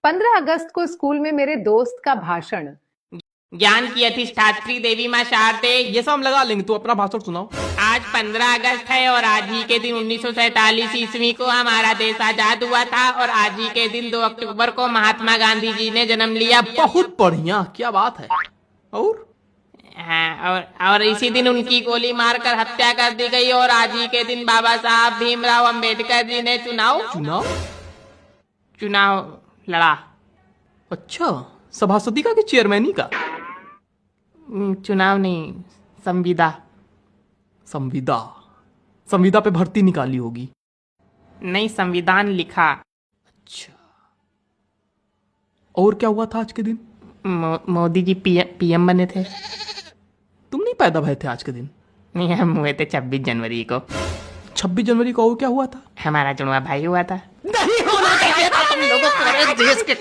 15 अगस्त को स्कूल में मेरे दोस्त का भाषण। ज्ञान की अधिष्ठात्री देवी माँ शारदे। ये सब हम लगा लेंगे, तू अपना भाषण सुनाओ। आज 15 अगस्त है और आज ही के दिन 1947 ईस्वी को हमारा देश आजाद हुआ था और आज ही के दिन 2 अक्टूबर को महात्मा गांधी जी ने जन्म लिया। बहुत बढ़िया, क्या बात है। और हाँ, और इसी दिन उनकी गोली मारकर हत्या कर दी गई और आज ही के दिन बाबा साहब भीमराव अंबेडकर जी ने चुनाव लड़ा। अच्छा, सभासदी का कि चेयरमैनी का? चुनाव नहीं, संविदा पे भर्ती निकाली होगी। नहीं, संविधान लिखा। अच्छा, और क्या हुआ था आज के दिन? मोदी जी पीएम बने थे। तुम नहीं पैदा भए थे आज के दिन? नहीं, हम हुए थे 26 जनवरी को। 26 जनवरी को और क्या हुआ था? हमारा जुड़वा भाई हुआ था। नहीं होना चाहिए था तुम लोगों को देश के